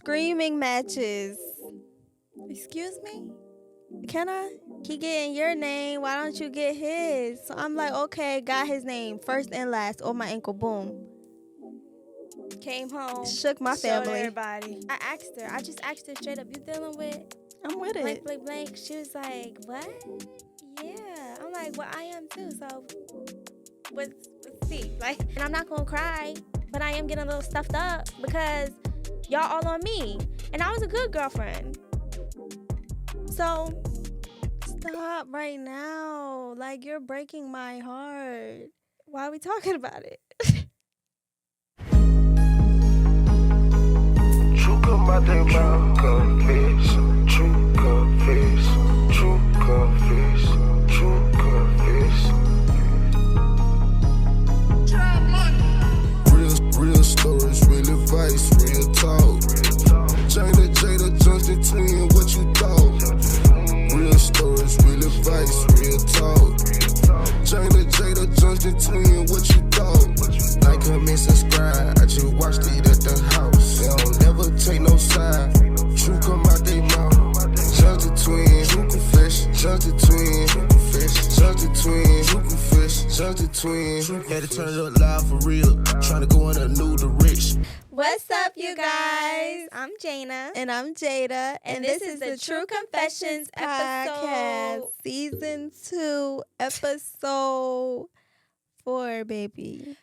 screaming matches. Excuse me? Can I? He getting your name. Why don't you get his? So I'm like, okay, got his name first and last on my ankle. Boom. Came home. Shook my Showed family. everybody. I just asked her straight up, you dealing with I'm with blank, it. blank, blank? She was like, what? Yeah. I'm like, well, I am too. So, let's see. Like, and I'm not going to cry, but I am getting a little stuffed up because y'all all on me. And I was a good girlfriend. So, Stop right now. Like, you're breaking my heart. why are we talking about it? True come out they mouth, confess. True confess. True confess. True confess. Real stories, real advice, real talk. Jada, Johnston Twins, what you thought? Real stories, real advice, real talk. Jada, Johnston Twins, what you thought? Like, comment, subscribe. I just watched it at the house. They don't never take no side. True come out they mouth. Johnston Twins, true confession. Johnston Twins, true confession. Johnston Twins, true confession. Johnston Twins. Had to turn it up loud for real. Trying to go in a new direction. What's up, you guys? I'm Jana. And I'm Jada. And this is the True Confessions episode. Season 2, episode 4, baby.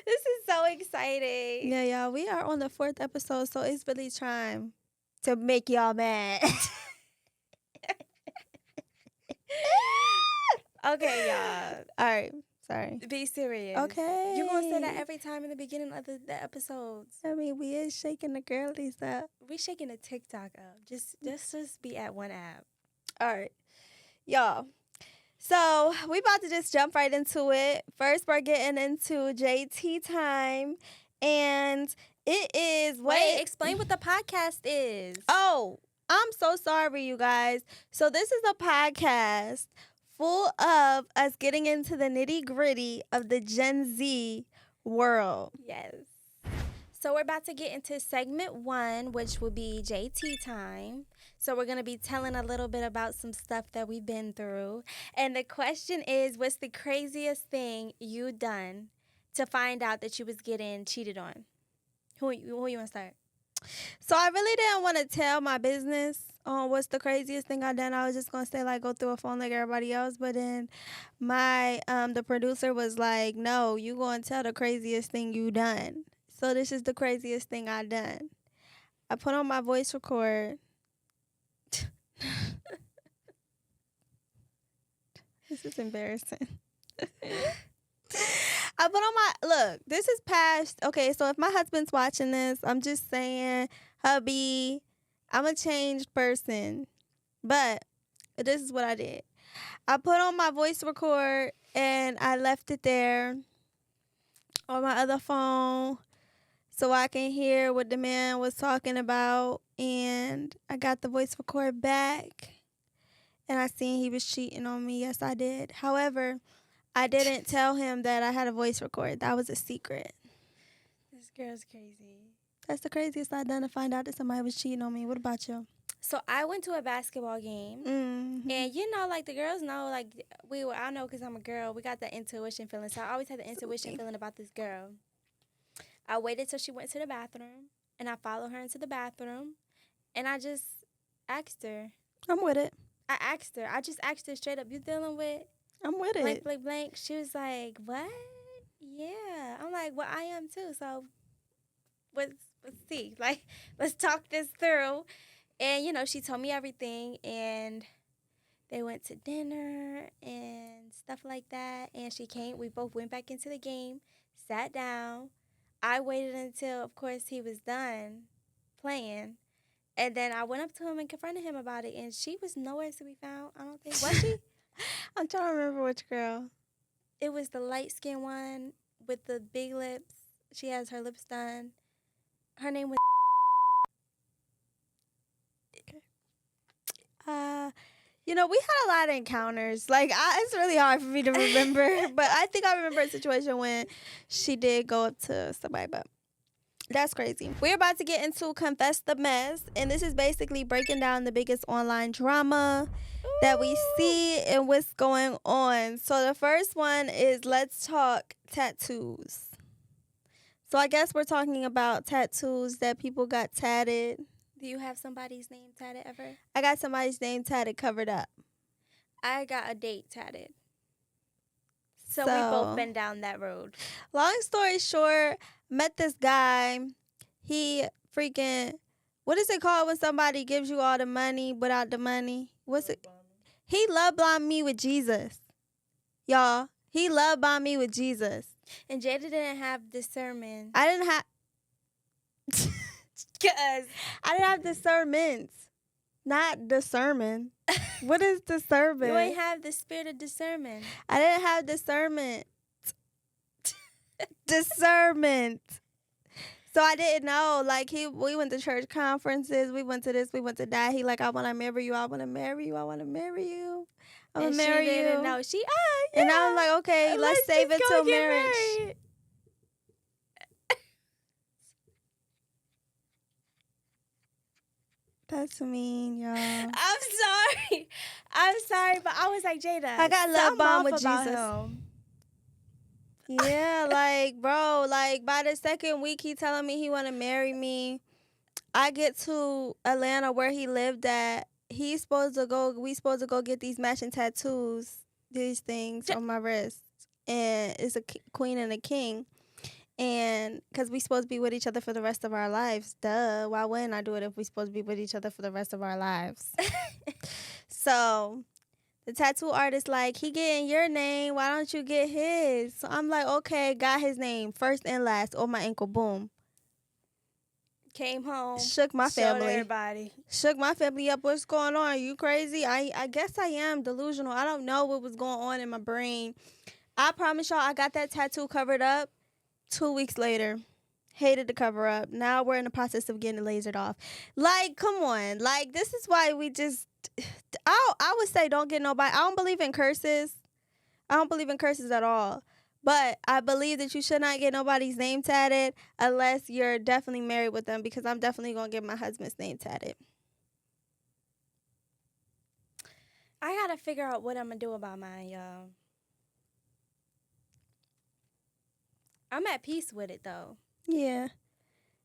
This is so exciting. Yeah, y'all. We are on the 4th episode, so it's really time to make y'all mad. Okay, y'all. All right. Sorry. Be serious. Okay. You're going to say that every time in the beginning of the episodes. I mean, we is shaking the girlies up. We shaking the TikTok up. Just be at one app. All right. Y'all. So, we about to just jump right into it. First, we're getting into JT time. And it is... Wait, explain what the podcast is. Oh, I'm so sorry, you guys. So, this is a podcast full of us getting into the nitty-gritty of the Gen Z world. Yes. So we're about to get into segment 1, which will be JT time. So we're going to be telling a little bit about some stuff that we've been through. And the question is, what's the craziest thing you done to find out that you was getting cheated on? Who you want to start? So I really didn't want to tell my business on what's the craziest thing I done. I was just going to say, like, go through a phone like everybody else. But then the producer was like, no, you going to tell the craziest thing you done. So this is the craziest thing I done. I put on my voice record. This is embarrassing. I put on look, this is past, okay, so if my husband's watching this, I'm just saying, hubby, I'm a changed person, but this is what I did. I put on my voice record, and I left it there on my other phone so I can hear what the man was talking about, and I got the voice record back, and I seen he was cheating on me. Yes, I did. However, I didn't tell him that I had a voice record. That was a secret. This girl's crazy. That's the craziest I've done to find out that somebody was cheating on me. What about you? So I went to a basketball game. Mm-hmm. And, you know, like, the girls know, like, I know because I'm a girl, we got the intuition feeling. So I always had the intuition feeling about this girl. I waited till she went to the bathroom, and I followed her into the bathroom, and I just asked her. I'm with it. I just asked her straight up, you dealing with I'm with blank, it. blank, blank? She was like, what? Yeah. I'm like, well, I am too. So let's see. Like, let's talk this through. And, you know, she told me everything, and they went to dinner and stuff like that. And we both went back into the game, sat down. I waited until, of course, he was done playing. And then I went up to him and confronted him about it. And she was nowhere to be found, I don't think. Was she? I'm trying to remember which girl. It was the light-skinned one with the big lips. She has her lips done. Her name was... You know, we had a lot of encounters. Like, it's really hard for me to remember. But I think I remember a situation when she did go up to somebody. But That's crazy. We're about to get into Confess the Mess, and this is basically breaking down the biggest online drama that we see and what's going on. So the first one is let's talk tattoos. So I guess we're talking about tattoos that people got tatted. Do you have somebody's name tatted ever? I got somebody's name tatted covered up. I got a date tatted. So we both been down that road. Long story short, met this guy. He freaking, what is it called when somebody gives you all the money without the money? What's it? He love bombed me with Jesus. Y'all, he love bombed me with Jesus. And Jada didn't have discernment. I didn't have, Because I didn't have discernment. Not discernment. What is discernment? you ain't have the spirit of discernment. I didn't have discernment. Discernment. So I didn't know. Like we went to church conferences. We went to this. We went to that. He like, I want to marry you. I want to marry you. I want to marry you. I want to marry she you. didn't know. She, yeah. And I was like, okay, let's save it just till go get marriage. married. That's mean, y'all. I'm sorry, but I was like, Jada, I got love something bomb off with about Jesus. him. Yeah, like, bro, like, by the second week, he telling me he want to marry me. I get to Atlanta where he lived at. We supposed to go get these matching tattoos, these things on my wrist. And it's a queen and a king. And because we supposed to be with each other for the rest of our lives. Duh. Why wouldn't I do it if we supposed to be with each other for the rest of our lives? So the tattoo artist like, he getting your name. Why don't you get his? So I'm like, okay, got his name. First and last on my ankle. Boom. Came home. Shook my Showed family. everybody. Shook my family up. What's going on? Are you crazy? I guess I am delusional. I don't know what was going on in my brain. I promise y'all, I got that tattoo covered up 2 weeks later. Hated the cover up. Now we're in the process of getting it lasered off. Like, come on. Like, this is why we just, I would say don't get nobody. I don't believe in curses. I don't believe in curses at all. But I believe that you should not get nobody's name tatted unless you're definitely married with them, because I'm definitely going to get my husband's name tatted. I got to figure out what I'm going to do about mine, y'all. I'm at peace with it, though. Yeah.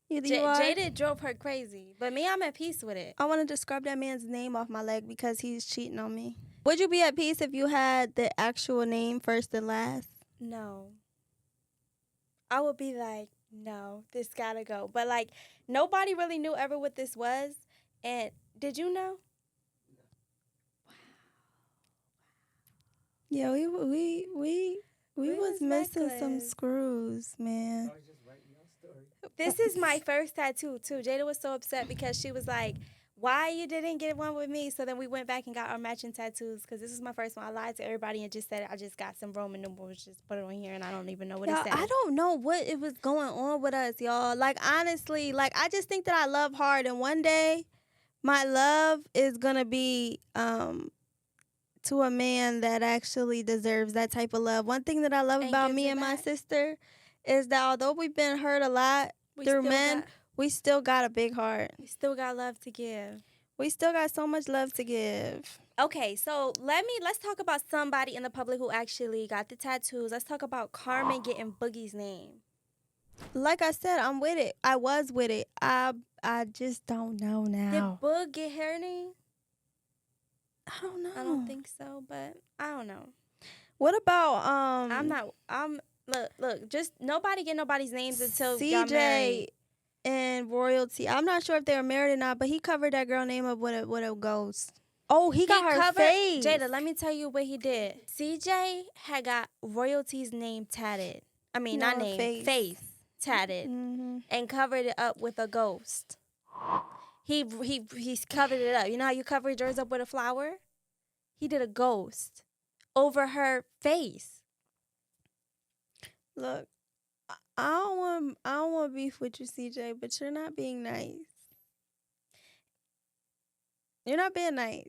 Either you are. Jada drove her crazy. But me, I'm at peace with it. I wanted to scrub that man's name off my leg because he's cheating on me. Would you be at peace if you had the actual name first and last? No. I would be like, no, this gotta go. But like, nobody really knew ever what this was. And did you know? Yeah, we was missing some reckless. screws, man. This is my first tattoo too. Jada was so upset because she was like, why you didn't get one with me? So then we went back and got our matching tattoos because this is my first one. I lied to everybody and just said I just got some Roman numerals, just put it on here, and I don't even know what it Y'all, said. I don't know what it was going on with us, y'all. Like, honestly, like, I just think that I love hard, and one day my love is gonna be to a man that actually deserves that type of love. One thing that I love And about gives me it and my back. sister is that although we've been hurt a lot through men, we still got a big heart. we still got love to give. We still got so much love to give. Okay, so let's talk about somebody in the public who actually got the tattoos. Let's talk about Carmen getting Boogie's name. Like I said, I'm with it. I was with it. I just don't know now. Did Boog get her name? I don't know. I don't think so, but I don't know. What about Look, just nobody get nobody's names until y'all CJ married. and Royalty? I'm not sure if they were married or not, but he covered that girl name up with a ghost. Oh, he got her face. Jada, let me tell you what he did. CJ had got Royalty's name tatted. I mean, No, not name, face tatted, and covered it up with a ghost. He covered it up. You know how you cover yours up with a flower? He did a ghost over her face. Look, I don't want beef with you, CJ, but you're not being nice. You're not being nice.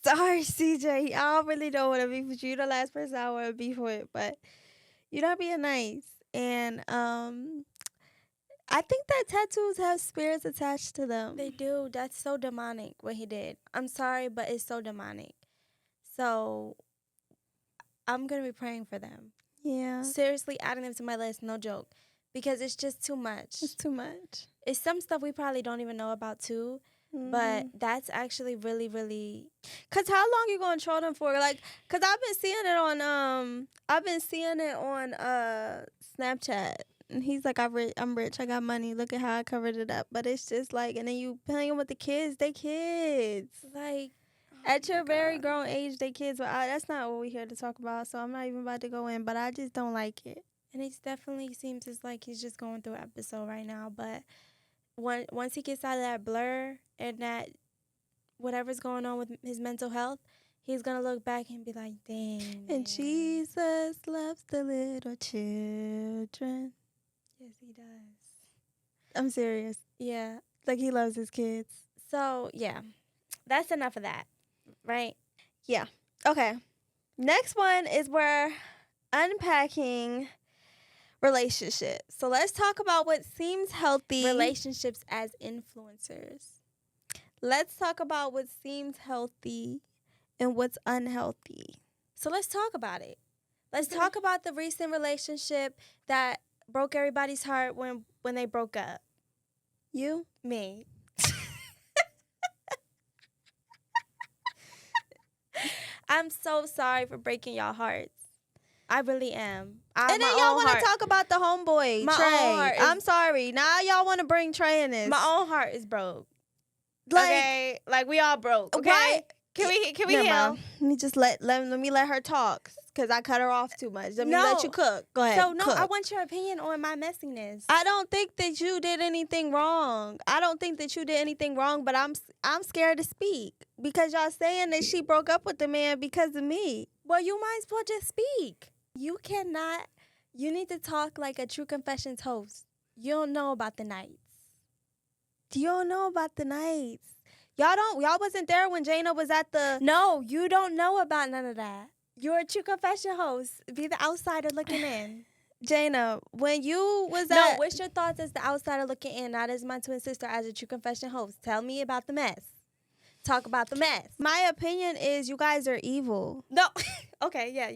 Sorry, CJ. I really don't want to beef with you. You're the last person I want to beef with, but you're not being nice. And I think that tattoos have spirits attached to them. They do. That's so demonic what he did. I'm sorry, but it's so demonic. So I'm going to be praying for them. Yeah. Seriously adding them to my list, no joke. Because it's just too much. It's too much. It's some stuff we probably don't even know about too. But that's actually really, really. Cause how long you gonna troll them for? Like, cause I've been seeing it on Snapchat. And he's like, I'm rich, I got money. Look at how I covered it up. But it's just like, and then you playing with the kids. They kids. Like, at your very grown age, they kids. But that's not what we're here to talk about. So I'm not even about to go in. But I just don't like it. And it definitely seems as like he's just going through an episode right now. But once he gets out of that blur and that whatever's going on with his mental health, he's going to look back and be like, dang. And Jesus loves the little children. Yes, he does. I'm serious. Yeah. Like, he loves his kids. So, yeah. That's enough of that. Right? Yeah. Okay. Next one is we're unpacking relationships. So let's talk about what seems healthy. Relationships as influencers. Let's talk about what seems healthy and what's unhealthy. So let's talk about it. Let's talk about the recent relationship that broke everybody's heart when they broke up. You? Me. I'm so sorry for breaking y'all hearts. I really am. And then y'all want to talk about the homeboy, my Trey. own heart is, I'm sorry. Now y'all want to bring Trey in this. My own heart is broke. Like, okay? Like, we all broke, okay? Why? Can we Never heal? mind. Let me just let me let her talk, because I cut her off too much. Let me let you cook. Go ahead. So, no, cook. I want your opinion on my messiness. I don't think that you did anything wrong. But I'm scared to speak because y'all saying that she broke up with the man because of me. Well, you might as well just speak. You need to talk like a True Confessions host. You don't know about the nights. You don't know about the nights. Y'all wasn't there when Jana was at the... No, you don't know about none of that. You're a True Confession host. Be the outsider looking in. Jana, when you was at... No, what's your thoughts as the outsider looking in, not as my twin sister, as a True Confession host? Tell me about the mess. Talk about the mess. My opinion is you guys are evil. No. Okay, yeah.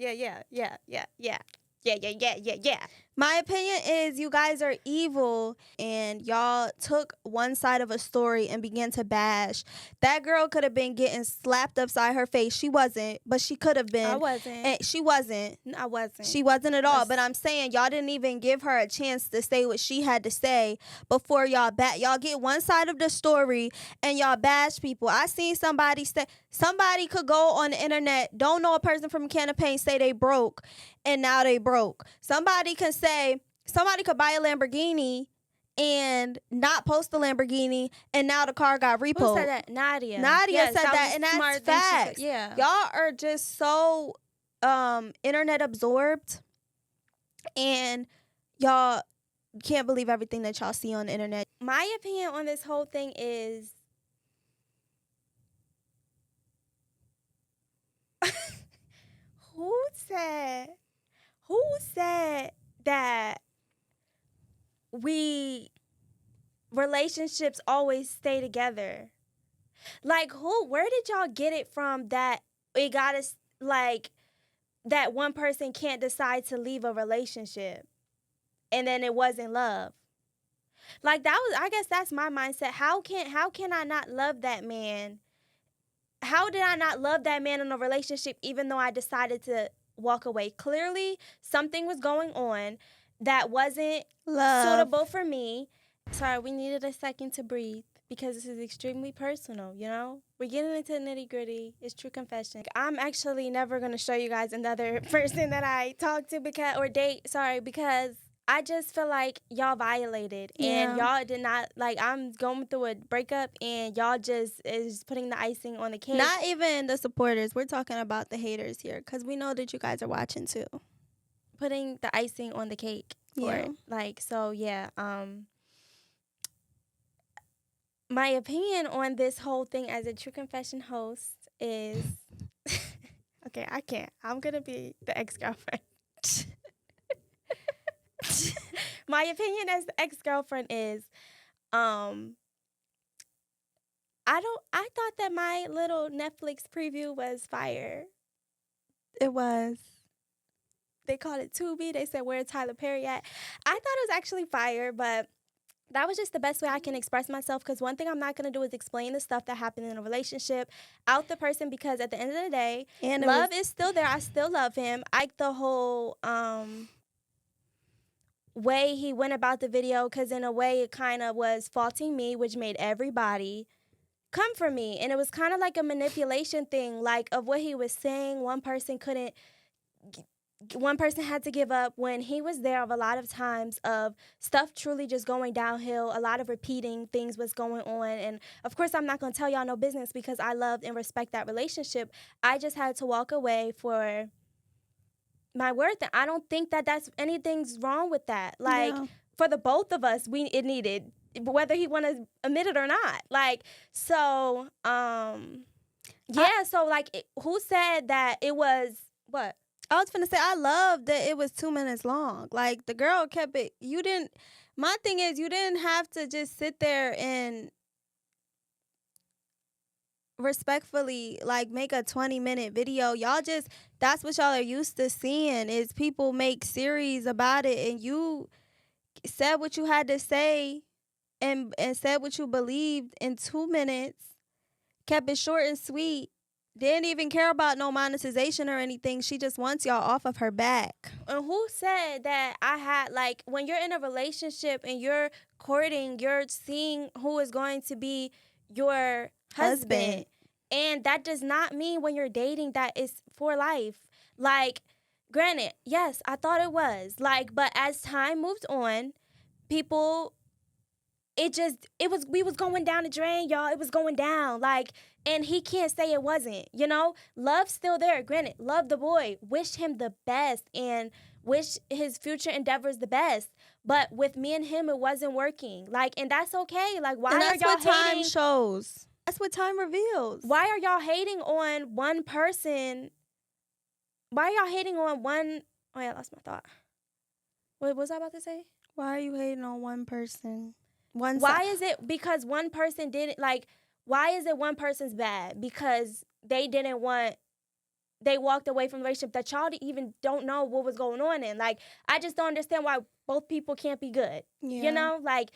My opinion is you guys are evil and y'all took one side of a story and began to bash. That girl could have been getting slapped upside her face. She wasn't, but she could have been. I wasn't. And she wasn't. I wasn't. She wasn't at all. But I'm saying y'all didn't even give her a chance to say what she had to say before y'all y'all get one side of the story and y'all bash people. I seen somebody could go on the internet, don't know a person from Campaign, say they broke, and now they broke. Somebody could buy a Lamborghini and not post the Lamborghini, and now the car got repoed. Who said that? Nadia. Nadia said that, and that's smart thing she said. facts. Yeah. Y'all are just so internet absorbed, and y'all can't believe everything that y'all see on the internet. My opinion on this whole thing is who said that relationships always stay together? Like, where did y'all get it from that it got us, like, that one person can't decide to leave a relationship and then it wasn't love? Like, I guess that's my mindset. How can I not love that man? How did I not love that man in a relationship even though I decided to walk away? Clearly, something was going on that wasn't suitable for me. Sorry, we needed a second to breathe because this is extremely personal, you know? We're getting into the nitty-gritty. It's True Confession. I'm actually never going to show you guys another person that I talk to because I just feel like y'all violated and y'all did not, like, I'm going through a breakup and y'all just is putting the icing on the cake. Not even the supporters. We're talking about the haters here because we know that you guys are watching too. Putting the icing on the cake for it. Like, so, yeah. My opinion on this whole thing as a True Confession host is... Okay, I can't. I'm going to be the ex-girlfriend. My opinion as ex-girlfriend is, I thought that my little Netflix preview was fire. It was. They called it Tubi. They said, where Tyler Perry at? I thought it was actually fire, but that was just the best way I can express myself, because one thing I'm not going to do is explain the stuff that happened in a relationship out the person, because at the end of the day, And love is still there. I still love him. The whole way he went about the video, because in a way it kind of was faulting me, which made everybody come for me. And it was kind of like a manipulation thing, like of what he was saying. One person had to give up when he was there of a lot of times of stuff truly just going downhill. A lot of repeating things was going on. And of course, I'm not going to tell y'all no business, because I loved and respect that relationship. I just had to walk away for my worth. And I don't think that that's anything's wrong with that. Like, for the both of us, it needed, whether he want to admit it or not. Like, so, so like, who said that it was, what? I was finna say, I love that it was 2 minutes long. Like, the girl kept it. My thing is, you didn't have to just sit there and respectfully, like, make a 20-minute video. Y'all just, that's what y'all are used to seeing, is people make series about it, and you said what you had to say and said what you believed in 2 minutes, kept it short and sweet. Didn't even care about no monetization or anything. She just wants y'all off of her back. And who said that I had, like, when you're in a relationship and you're courting, you're seeing who is going to be your husband. And that does not mean when you're dating that it's for life. Like, granted, yes, I thought it was. Like, but as time moved on, we was going down the drain, y'all. It was going down. Like, and he can't say it wasn't, you know? Love's still there. Granted, love the boy. Wish him the best and wish his future endeavors the best. But with me and him, it wasn't working. Like, and that's okay. Like, why are y'all hating? That's what time shows. That's what time reveals. Why are y'all hating on one person? Why are y'all hating on one? Oh, yeah, I lost my thought. What was I about to say? Why are you hating on one person? Why is it because one person didn't, like, why is it one person's bad? Because they walked away from the relationship that y'all even don't know what was going on in. Like, I just don't understand why both people can't be good. Yeah. You know? Like,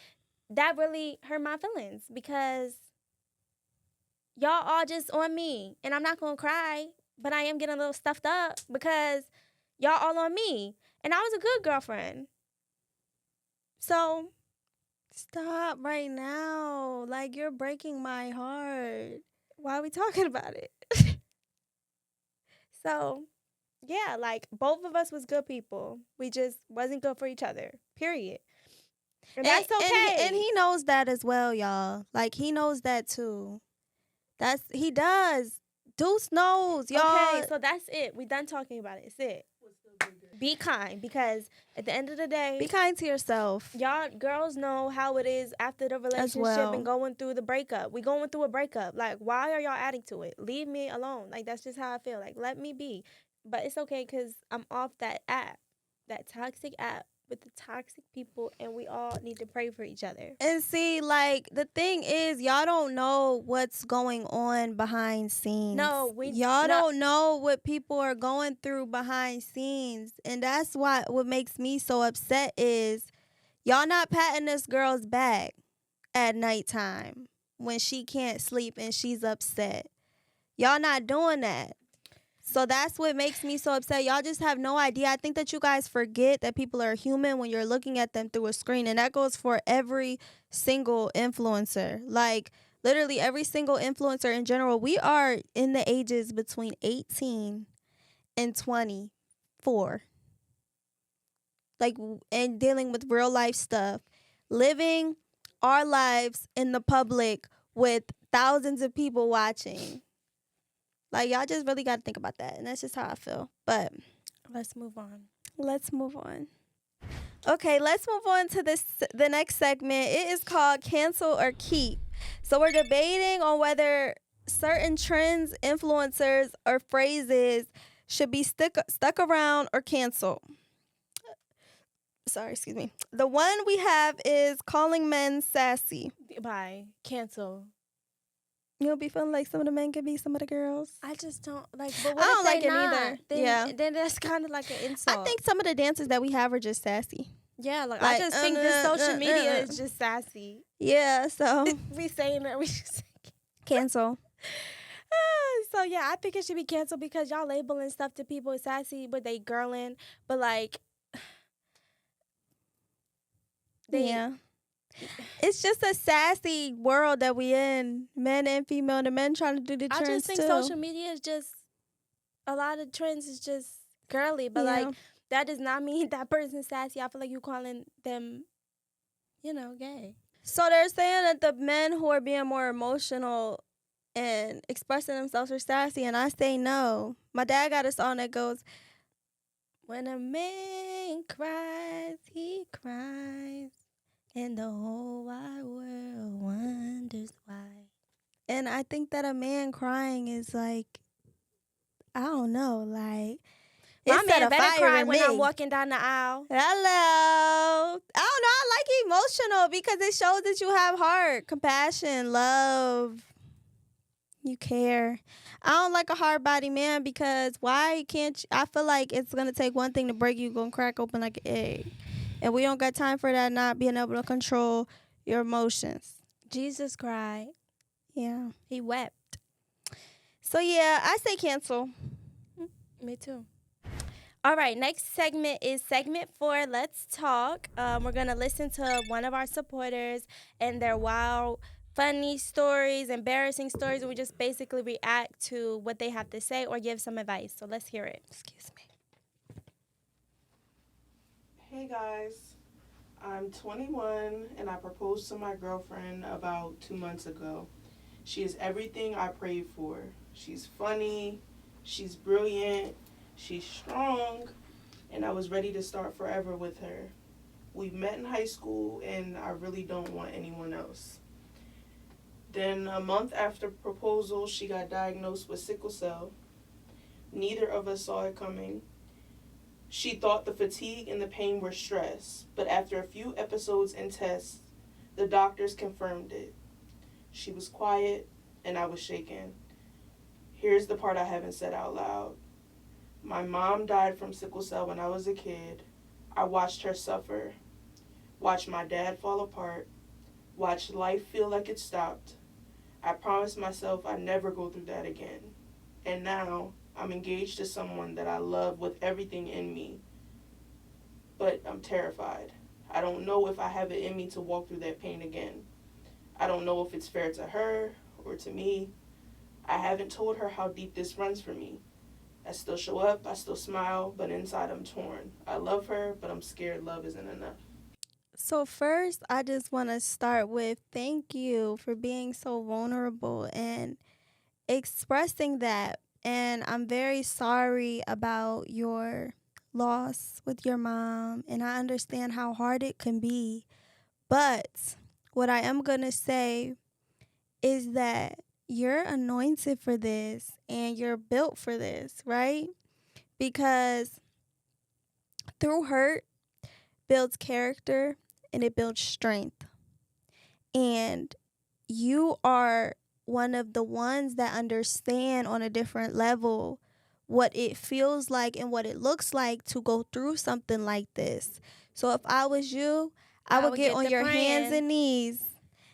that really hurt my feelings, because y'all all just on me. And I'm not going to cry, but I am getting a little stuffed up because y'all all on me. And I was a good girlfriend. So stop right now. Like, you're breaking my heart. Why are we talking about it? So, yeah, like, both of us was good people. We just wasn't good for each other, period. And that's okay. And he knows that as well, y'all. Like, he knows that too. He does. Deuce knows, y'all. Okay, so that's it. We done talking about it. It's it. Be kind, because at the end of the day, be kind to yourself. Y'all girls know how it is after the relationship and going through the breakup. We going through a breakup. Like, why are y'all adding to it? Leave me alone. Like, that's just how I feel. Like, let me be. But it's okay, because I'm off that app, that toxic app with the toxic people, and we all need to pray for each other. And see, like, the thing is, y'all don't know what's going on behind scenes. Y'all don't know what people are going through behind scenes. And that's what makes me so upset is y'all not patting this girl's back at nighttime when she can't sleep and she's upset. Y'all not doing that. So that's what makes me so upset. Y'all just have no idea. I think that you guys forget that people are human when you're looking at them through a screen. And that goes for every single influencer. Like, literally every single influencer in general. We are in the ages between 18 and 24. Like, and dealing with real life stuff. Living our lives in the public with thousands of people watching. Like, y'all just really got to think about that. And that's just how I feel. But let's move on. Okay, let's move on to the next segment. It is called Cancel or Keep. So we're debating on whether certain trends, influencers, or phrases should be stuck around or canceled. Sorry, excuse me. The one we have is calling men sassy. Bye. Cancel. You'll be feeling like some of the men could be some of the girls. I just don't like. But I what don't if like they it not? either. Then, Yeah. Then that's kind of like an insult. I think some of the dancers that we have are just sassy. Yeah, like I just think this social media is just sassy. Yeah, so We saying that we just cancel. So yeah, I think it should be canceled because y'all labeling stuff to people as sassy, but they girling, but like yeah. It's just a sassy world that we in. Men and female. The men trying to do the trends I just think too. social media is just a lot of trends is just girly, but like that does not mean that person's sassy. I feel like you calling them, gay. So they're saying that the men who are being more emotional and expressing themselves are sassy, and I say no. My dad got a song that goes, "When a man cries, he cries, and the whole wide world wonders why." And I think that a man crying is like, I don't know, like my man better cry when I'm me. walking down the aisle. Hello. I don't know. I like emotional because it shows that you have heart, compassion, love. You care. I don't like a hard body man because why can't you? I feel like it's going to take one thing to break you, going to crack open like an egg. And we don't got time for that, not being able to control your emotions. Jesus cried. Yeah. He wept. So, yeah, I say cancel. Me too. All right, next segment is segment 4, Let's Talk. We're going to listen to one of our supporters and their wild, funny stories, embarrassing stories, and we just basically react to what they have to say or give some advice. So let's hear it. Excuse me. Hey guys, I'm 21 and I proposed to my girlfriend about 2 months ago. She is everything I prayed for. She's funny, she's brilliant, she's strong, and I was ready to start forever with her. We met in high school and I really don't want anyone else. Then a month after proposal, she got diagnosed with sickle cell. Neither of us saw it coming. She thought the fatigue and the pain were stress, but after a few episodes and tests, the doctors confirmed it. She was quiet and I was shaken. Here's the part I haven't said out loud. My mom died from sickle cell when I was a kid. I watched her suffer, watched my dad fall apart, watched life feel like it stopped. I promised myself I'd never go through that again. And now I'm engaged to someone that I love with everything in me. But I'm terrified. I don't know if I have it in me to walk through that pain again. I don't know if it's fair to her or to me. I haven't told her how deep this runs for me. I still show up, I still smile, but inside I'm torn. I love her, but I'm scared love isn't enough. So first, I just want to start with thank you for being so vulnerable and expressing that. And I'm very sorry about your loss with your mom. And I understand how hard it can be. But what I am going to say is that you're anointed for this and you're built for this, right? Because through hurt builds character and it builds strength. And you are one of the ones that understand on a different level what it feels like and what it looks like to go through something like this. So if I was you, I would get on your hands and knees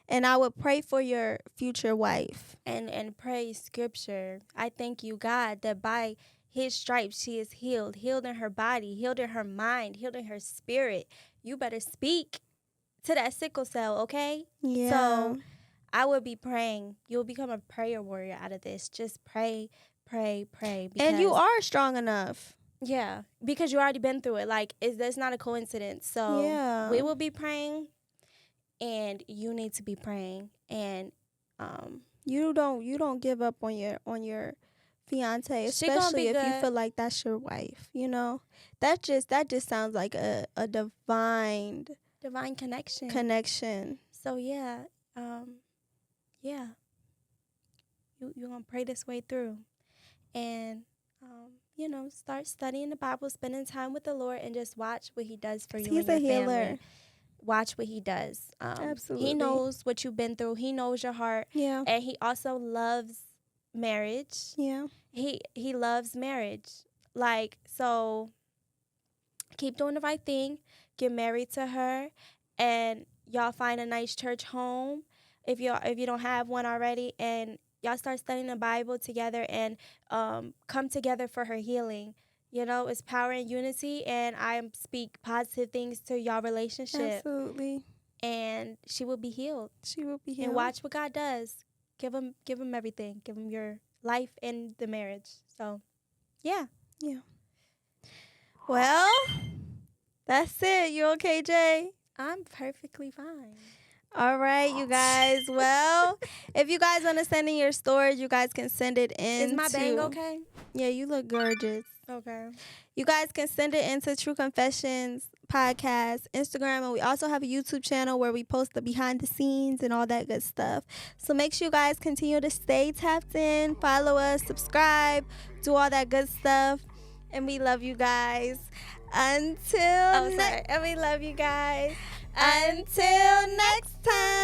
and I would pray for your future wife. And pray scripture. I thank you, God, that by his stripes she is healed. Healed in her body, healed in her mind, healed in her spirit. You better speak to that sickle cell, okay? Yeah. So I would be praying. You'll become a prayer warrior out of this. Just pray, pray, pray. And you are strong enough. Yeah, because you already been through it. Like, that's not a coincidence. So yeah. We will be praying, and you need to be praying. And you don't give up on your fiance, especially if you feel like that's your wife. You know, that just sounds like a divine connection. So yeah, you're gonna pray this way through, and start studying the Bible, spending time with the Lord, and just watch what He does for you He's and a your healer. family. Watch what He does. Absolutely. He knows what you've been through. He knows your heart. Yeah. And He also loves marriage. Yeah. He loves marriage. Like, so keep doing the right thing. Get married to her, and y'all find a nice church home if you don't have one already, and y'all start studying the Bible together and come together for her healing. It's power and unity, and I speak positive things to y'all relationship. Absolutely. And she will be healed. She will be healed. And watch what God does. Give him everything. Give him your life and the marriage. So, yeah. Yeah. Well, that's it. You okay, Jay? I'm perfectly fine. All right, you guys. Well, if you guys want to send in your story, you guys can send it in. Is my bang okay? Yeah, you look gorgeous. Okay. You guys can send it into True Confessions Podcast, Instagram, and we also have a YouTube channel where we post the behind the scenes and all that good stuff. So make sure you guys continue to stay tapped in, follow us, subscribe, do all that good stuff. And we love you guys. And we love you guys. Until next time.